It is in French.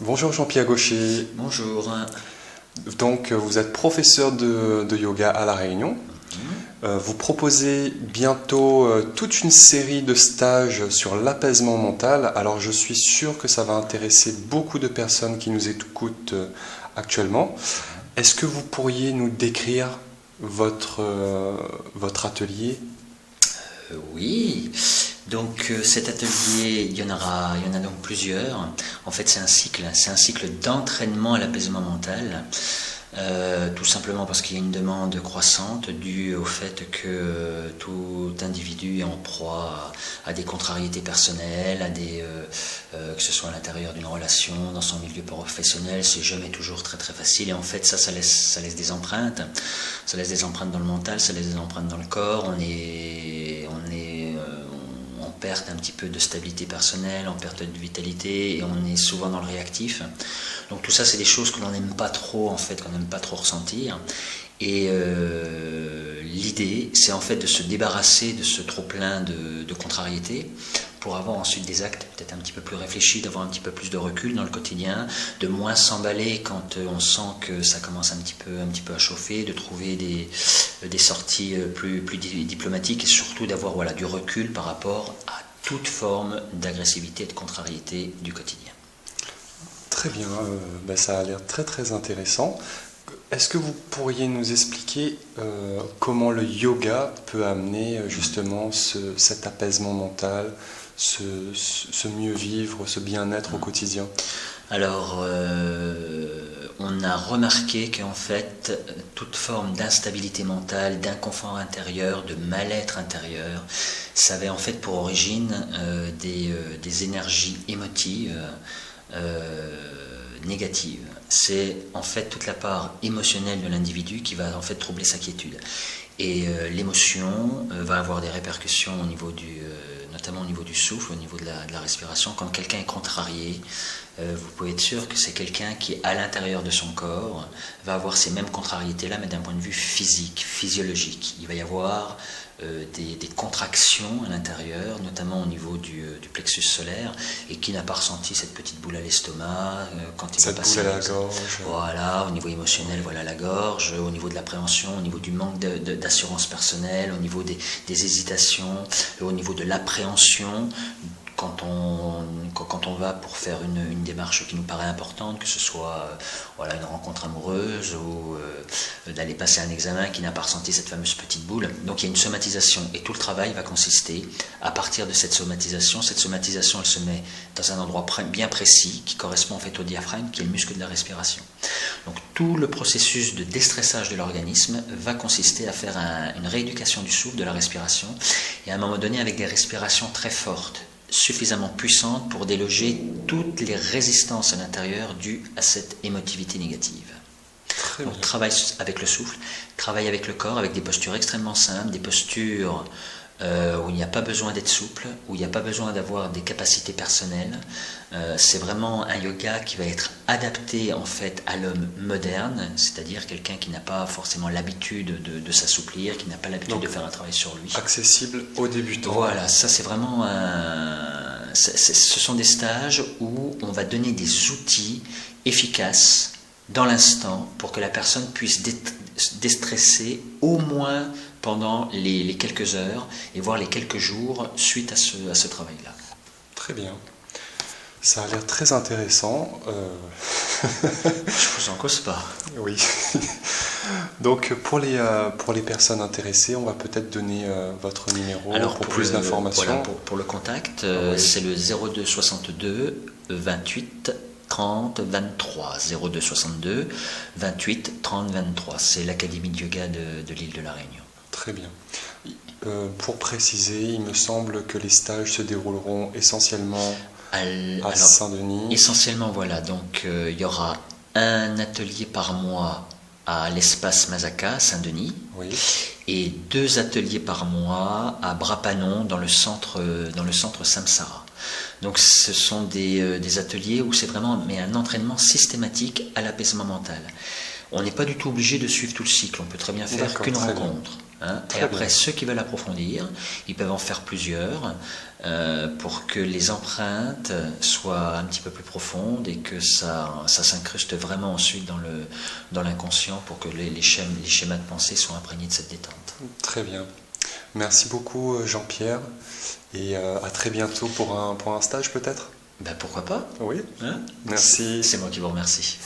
Bonjour Jean-Pierre Gaucher. Bonjour. Donc vous êtes professeur de yoga à La Réunion. Vous proposez bientôt toute une série de stages sur l'apaisement mental. Alors je suis sûr que ça va intéresser beaucoup de personnes qui nous écoutent actuellement. Est-ce que vous pourriez nous décrire votre atelier? Oui, donc cet atelier, il y en a donc plusieurs. En fait, c'est un cycle d'entraînement à l'apaisement mental. Tout simplement parce qu'il y a une demande croissante due au fait que tout individu est en proie à des contrariétés personnelles, que ce soit à l'intérieur d'une relation, dans son milieu professionnel, c'est jamais toujours très très facile. Et en fait, ça laisse des empreintes. Ça laisse des empreintes dans le mental, ça laisse des empreintes dans le corps. On perd un petit peu de stabilité personnelle, on perd de vitalité et on est souvent dans le réactif. Donc tout ça, c'est des choses que l'on n'aime pas trop, en fait, qu'on n'aime pas trop ressentir. Et l'idée, c'est en fait de se débarrasser de ce trop-plein de contrariétés pour avoir ensuite des actes peut-être un petit peu plus réfléchis, d'avoir un petit peu plus de recul dans le quotidien, de moins s'emballer quand on sent que ça commence un petit peu à chauffer, de trouver des sorties plus diplomatiques et surtout d'avoir du recul par rapport à toute forme d'agressivité et de contrariété du quotidien. Très bien, ça a l'air très très intéressant. Est-ce que vous pourriez nous expliquer comment le yoga peut amener justement cet apaisement mental, ce mieux vivre, ce bien-être au quotidien? Alors, on a remarqué qu'en fait, toute forme d'instabilité mentale, d'inconfort intérieur, de mal-être intérieur, ça avait en fait pour origine des énergies émotives négatives. C'est en fait toute la part émotionnelle de l'individu qui va en fait troubler sa quiétude. Et l'émotion va avoir des répercussions notamment au niveau du souffle, au niveau de la respiration. Quand quelqu'un est contrarié, vous pouvez être sûr que c'est quelqu'un qui, à l'intérieur de son corps, va avoir ces mêmes contrariétés-là, mais d'un point de vue physique, physiologique. Il va y avoir des contractions à l'intérieur, notamment au niveau du plexus solaire, et qui n'a pas ressenti cette petite boule à l'estomac quand il va passer. Cette boule à la gorge. Voilà, au niveau émotionnel, voilà la gorge, au niveau de l'appréhension, au niveau du manque d'assurance personnelle, au niveau des hésitations, au niveau de l'appréhension. Quand on va pour faire une démarche qui nous paraît importante, que ce soit une rencontre amoureuse ou d'aller passer un examen qui n'a pas ressenti cette fameuse petite boule. Donc il y a une somatisation et tout le travail va consister à partir de cette somatisation. Cette somatisation, elle se met dans un endroit bien précis qui correspond en fait au diaphragme, qui est le muscle de la respiration. Donc tout le processus de déstressage de l'organisme va consister à faire une rééducation du souffle, de la respiration, et à un moment donné avec des respirations très fortes, suffisamment puissante pour déloger toutes les résistances à l'intérieur dues à cette émotivité négative. Donc travaille avec le souffle, travaille avec le corps, avec des postures extrêmement simples, des postures où il n'y a pas besoin d'être souple, où il n'y a pas besoin d'avoir des capacités personnelles. C'est vraiment un yoga qui va être adapté en fait à l'homme moderne, c'est-à-dire quelqu'un qui n'a pas forcément l'habitude de s'assouplir, qui n'a pas l'habitude de faire un travail sur lui. Accessible aux débutants. Voilà, ça c'est vraiment ce sont des stages où on va donner des outils efficaces dans l'instant pour que la personne puisse déstresser au moins pendant les quelques heures et voire les quelques jours suite à ce travail-là. Très bien. Ça a l'air très intéressant. Je vous en cause pas. Oui. Donc pour les personnes intéressées, on va peut-être donner votre numéro. Alors, pour plus d'informations. Voilà, pour le contact, oui. C'est le 02 62 28 30 23. 02 62 28 30 23. C'est l'Académie de yoga de l'île de la Réunion. Très bien. Pour préciser, il me semble que les stages se dérouleront essentiellement à Saint-Denis. Essentiellement, voilà. Donc, il y aura un atelier par mois à l'espace Mazaka, Saint-Denis, oui. Et 2 ateliers par mois à Brapanon, dans le centre Samsara. Donc, ce sont des ateliers où c'est vraiment un entraînement systématique à l'apaisement mental. On n'est pas du tout obligé de suivre tout le cycle. On peut très bien faire qu'une rencontre. hein. Très Et après, bien. ceux qui veulent approfondir, ils peuvent en faire plusieurs pour que les empreintes soient un petit peu plus profondes et que ça s'incruste vraiment ensuite dans l'inconscient pour que les schémas de pensée soient imprégnés de cette détente. Très bien. Merci beaucoup Jean-Pierre et à très bientôt pour un stage peut-être? Ben pourquoi pas, Oui. hein? Merci. C'est moi qui vous remercie.